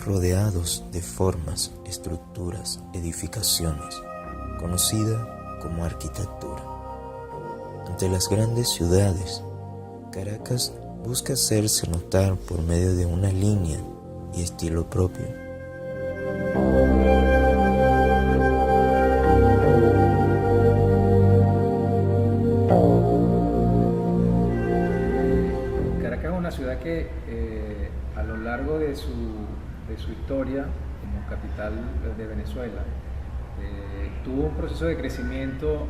estamos rodeados de formas, estructuras, edificaciones, conocida como arquitectura. Ante las grandes ciudades, Caracas busca hacerse notar por medio de una línea y estilo propio. Caracas es una ciudad que a lo largo de su historia como capital de Venezuela tuvo un proceso de crecimiento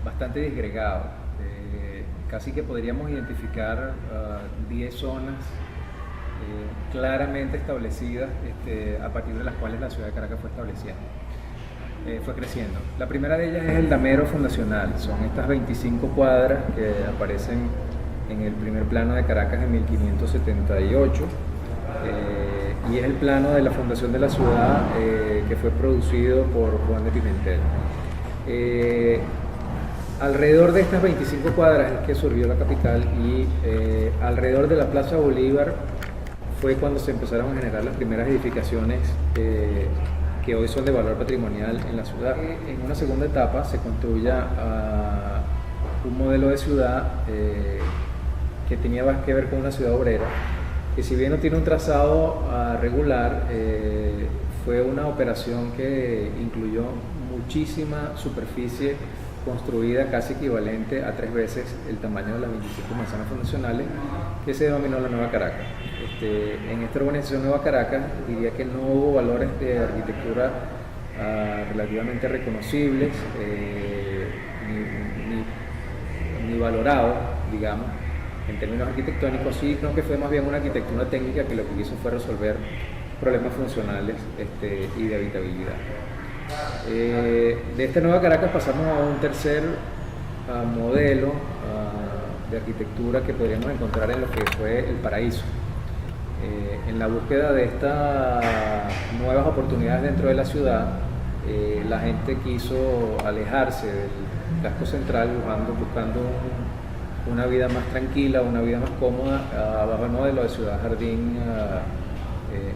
bastante disgregado. Casi que podríamos identificar 10 zonas claramente establecidas a partir de las cuales la ciudad de Caracas fue creciendo. La primera de ellas es el damero fundacional, son estas 25 cuadras que aparecen en el primer plano de Caracas en 1578 y es el plano de la fundación de la ciudad que fue producido por Juan de Pimentel. Alrededor de estas 25 cuadras es que surgió la capital y alrededor de la Plaza Bolívar fue cuando se empezaron a generar las primeras edificaciones que hoy son de valor patrimonial en la ciudad. En una segunda etapa se construya un modelo de ciudad que tenía más que ver con una ciudad obrera, que si bien no tiene un trazado regular, fue una operación que incluyó muchísima superficie construida casi equivalente a 3 veces el tamaño de las 25 manzanas fundacionales, que se denominó la Nueva Caracas. En esta urbanización Nueva Caracas diría que no hubo valores de arquitectura relativamente reconocibles ni valorados, digamos, en términos arquitectónicos, sino que fue más bien una arquitectura técnica que lo que hizo fue resolver problemas funcionales y de habitabilidad. De esta Nueva Caracas pasamos a un tercer modelo de arquitectura que podríamos encontrar en lo que fue el Paraíso. En la búsqueda de estas nuevas oportunidades dentro de la ciudad, la gente quiso alejarse del casco central buscando una vida más tranquila, una vida más cómoda, bajo el modelo de ciudad jardín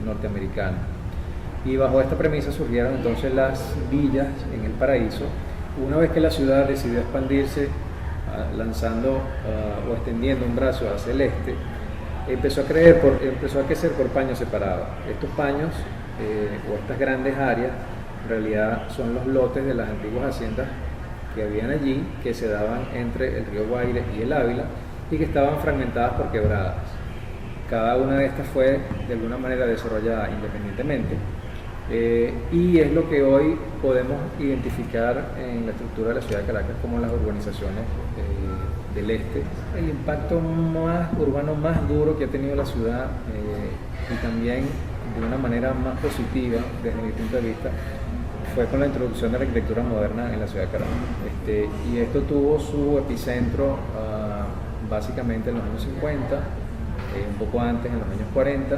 norteamericano. Y bajo esta premisa surgieron entonces las villas en el Paraíso. Una vez que la ciudad decidió expandirse, lanzando o extendiendo un brazo hacia el este, empezó a crecer por paños separados. Estos paños o estas grandes áreas en realidad son los lotes de las antiguas haciendas que habían allí, que se daban entre el río Guaire y el Ávila y que estaban fragmentadas por quebradas. Cada una de estas fue de alguna manera desarrollada independientemente. Y es lo que hoy podemos identificar en la estructura de la ciudad de Caracas como las urbanizaciones del este. El impacto urbano más duro que ha tenido la ciudad y también de una manera más positiva desde mi punto de vista fue con la introducción de la arquitectura moderna en la ciudad de Caracas. Y esto tuvo su epicentro básicamente en los años 50, un poco antes en los años 40,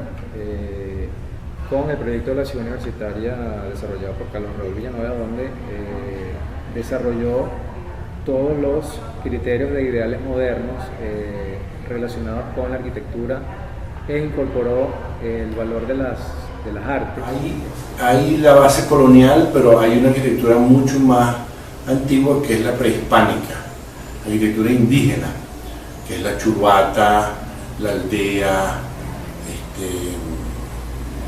con el proyecto de la ciudad universitaria desarrollado por Carlos Raúl Villanueva, donde desarrolló todos los criterios de ideales modernos relacionados con la arquitectura e incorporó el valor de las artes. Hay la base colonial, pero hay una arquitectura mucho más antigua que es la prehispánica, la arquitectura indígena, que es la churbata, la aldea,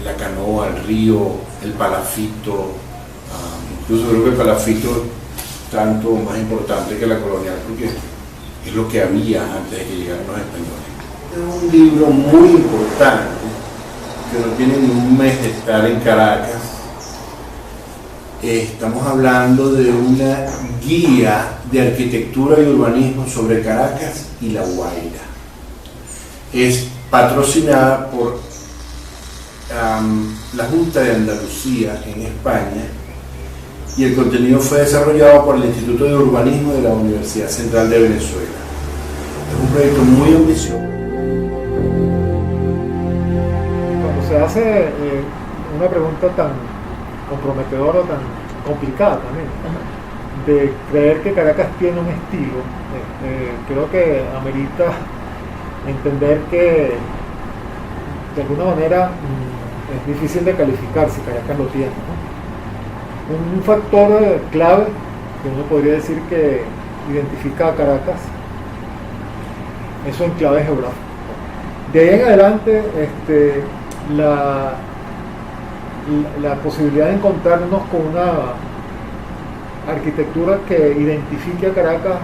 la canoa, el río, el palafito, incluso creo que el palafito es tanto más importante que la colonial porque es lo que había antes de que llegaran los españoles. Es un libro muy importante que no tiene ni un mes de estar en Caracas. Estamos hablando de una guía de arquitectura y urbanismo sobre Caracas y La Guaira. Es patrocinada por la Junta de Andalucía en España y el contenido fue desarrollado por el Instituto de Urbanismo de la Universidad Central de Venezuela. Es un proyecto muy ambicioso. Cuando se hace una pregunta tan comprometedora o tan complicada también, de creer que Caracas tiene un estilo, creo que amerita entender que de alguna manera es difícil de calificar si Caracas lo tiene, ¿no? Un factor clave que uno podría decir que identifica a Caracas es su enclave geográfico. De ahí en adelante, la posibilidad de encontrarnos con una arquitectura que identifique a Caracas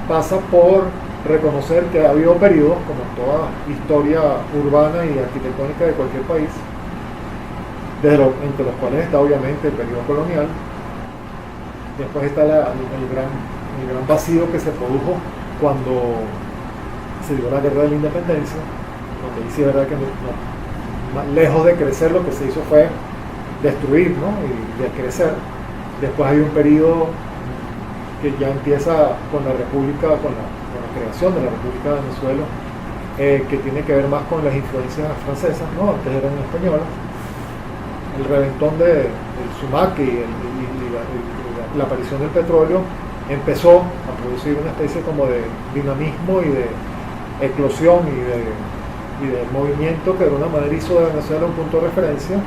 pasa por reconocer que ha habido periodos, como en toda historia urbana y arquitectónica de cualquier país, entre los cuales está obviamente el periodo colonial. Después está el gran vacío que se produjo cuando se dio la guerra de la independencia, donde ahí sí es verdad que lejos de crecer lo que se hizo fue destruir, ¿no? Y de crecer. Después hay un periodo que ya empieza con la República, con la creación de la República de Venezuela, que tiene que ver más con las influencias francesas, ¿no? Antes eran españolas. El reventón del Sumac y la aparición del petróleo empezó a producir una especie como de dinamismo y de eclosión y de movimiento que de alguna manera hizo de Venezuela un punto de referencia,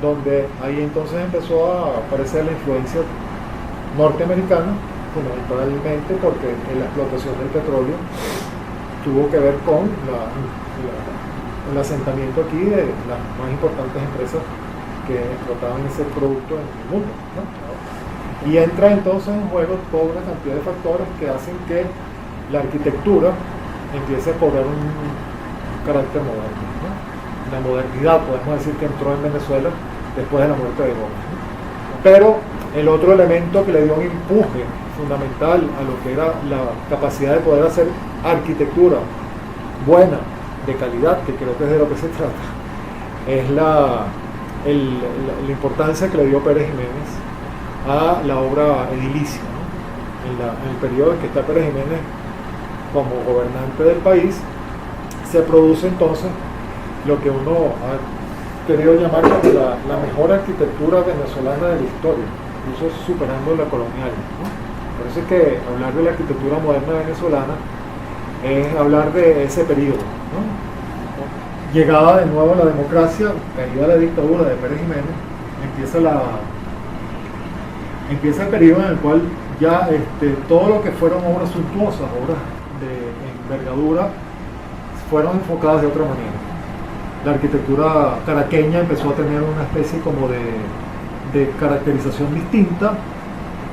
donde ahí entonces empezó a aparecer la influencia norteamericana, fundamentalmente porque la explotación del petróleo tuvo que ver con el asentamiento aquí de las más importantes empresas que explotaban ese producto en el mundo, ¿no? Y entra entonces en juego toda una cantidad de factores que hacen que la arquitectura empiece a cobrar un carácter moderno, ¿no? La modernidad, podemos decir que entró en Venezuela después de la muerte de Gómez, ¿no? Pero el otro elemento que le dio un empuje fundamental a lo que era la capacidad de poder hacer arquitectura buena, de calidad, que creo que es de lo que se trata, es la importancia que le dio Pérez Jiménez a la obra edilicia, ¿no? En el periodo en que está Pérez Jiménez como gobernante del país, se produce entonces lo que uno ha querido llamar como la mejor arquitectura venezolana de la historia, incluso superando la colonial, ¿no? Por eso es que hablar de la arquitectura moderna venezolana es hablar de ese periodo, ¿no? Llegada de nuevo a la democracia, caída la dictadura de Pérez Jiménez, empieza el periodo en el cual ya todo lo que fueron obras suntuosas, obras de envergadura, fueron enfocadas de otra manera. La arquitectura caraqueña empezó a tener una especie como de caracterización distinta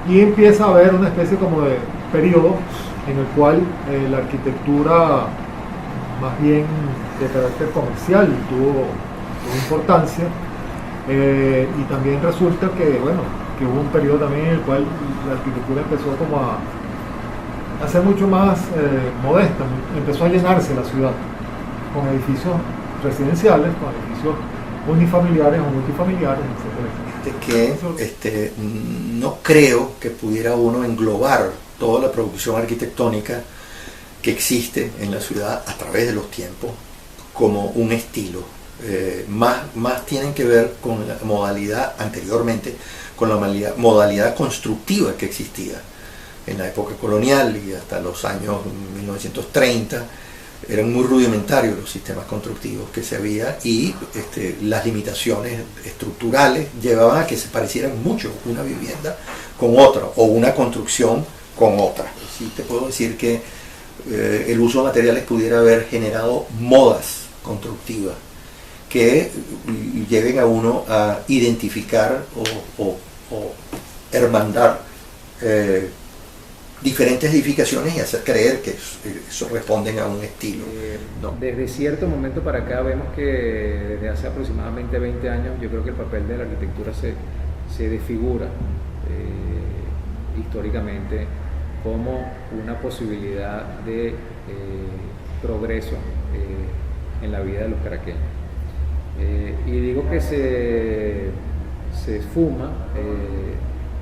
y empieza a haber una especie como de periodo en el cual la arquitectura más bien de carácter comercial tuvo importancia, y también resulta que hubo un periodo también en el cual la arquitectura empezó como a ser mucho más modesta, empezó a llenarse la ciudad con edificios residenciales, con edificios unifamiliares o multifamiliares, etc. No creo que pudiera uno englobar toda la producción arquitectónica que existe en la ciudad a través de los tiempos como un estilo. Más tienen que ver con la modalidad anteriormente, con la modalidad constructiva que existía en la época colonial y hasta los años 1930. Eran muy rudimentarios los sistemas constructivos que se había y las limitaciones estructurales llevaban a que se parecieran mucho una vivienda con otra o una construcción con otra. Sí te puedo decir que el uso de materiales pudiera haber generado modas constructivas que lleven a uno a identificar o hermandar diferentes edificaciones y hacer creer que eso responden a un estilo. No. Desde cierto momento para acá vemos que desde hace aproximadamente 20 años yo creo que el papel de la arquitectura se desfigura históricamente como una posibilidad de progreso en la vida de los caraqueños. Y digo que se esfuma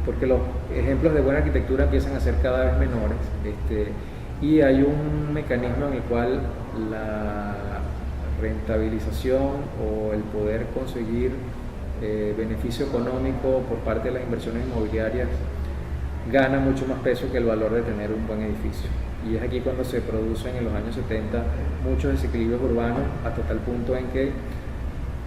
porque los ejemplos de buena arquitectura empiezan a ser cada vez menores, y hay un mecanismo en el cual la rentabilización o el poder conseguir beneficio económico por parte de las inversiones inmobiliarias gana mucho más peso que el valor de tener un buen edificio. Y es aquí cuando se producen en los años 70 muchos desequilibrios urbanos, hasta tal punto en que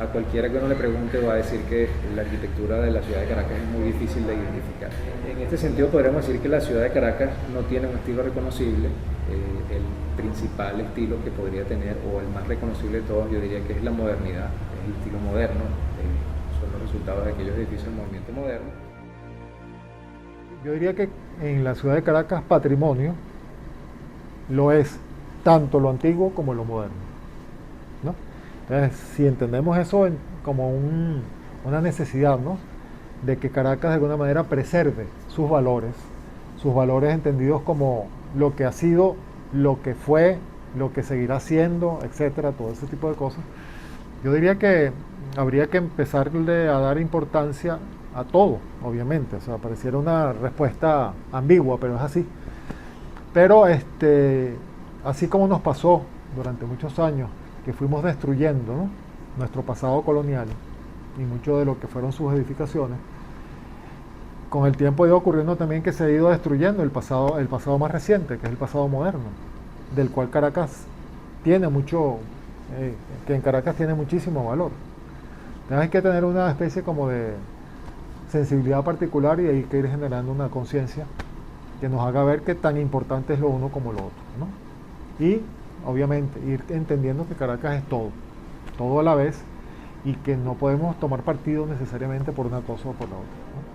a cualquiera que uno le pregunte va a decir que la arquitectura de la ciudad de Caracas es muy difícil de identificar. En este sentido podríamos decir que la ciudad de Caracas no tiene un estilo reconocible. El principal estilo que podría tener, o el más reconocible de todos, yo diría que es la modernidad, es el estilo moderno, son los resultados de aquellos edificios del movimiento moderno. Yo diría que en la ciudad de Caracas patrimonio lo es tanto lo antiguo como lo moderno, ¿no? Entonces, si entendemos eso como una necesidad, ¿no?, de que Caracas de alguna manera preserve sus valores entendidos como lo que ha sido, lo que fue, lo que seguirá siendo, etcétera, todo ese tipo de cosas, yo diría que habría que empezarle a dar importancia a todo, obviamente. O sea, pareciera una respuesta ambigua, pero es así. Pero así como nos pasó durante muchos años, que fuimos destruyendo, ¿no?, nuestro pasado colonial y mucho de lo que fueron sus edificaciones, con el tiempo ha ido ocurriendo también que se ha ido destruyendo el pasado más reciente, que es el pasado moderno, del cual Caracas tiene mucho, que en Caracas tiene muchísimo valor. Entonces hay que tener una especie como de sensibilidad particular, y hay que ir generando una conciencia que nos haga ver qué tan importante es lo uno como lo otro, ¿no? Y obviamente ir entendiendo que Caracas es todo a la vez, y que no podemos tomar partido necesariamente por una cosa o por la otra, ¿no?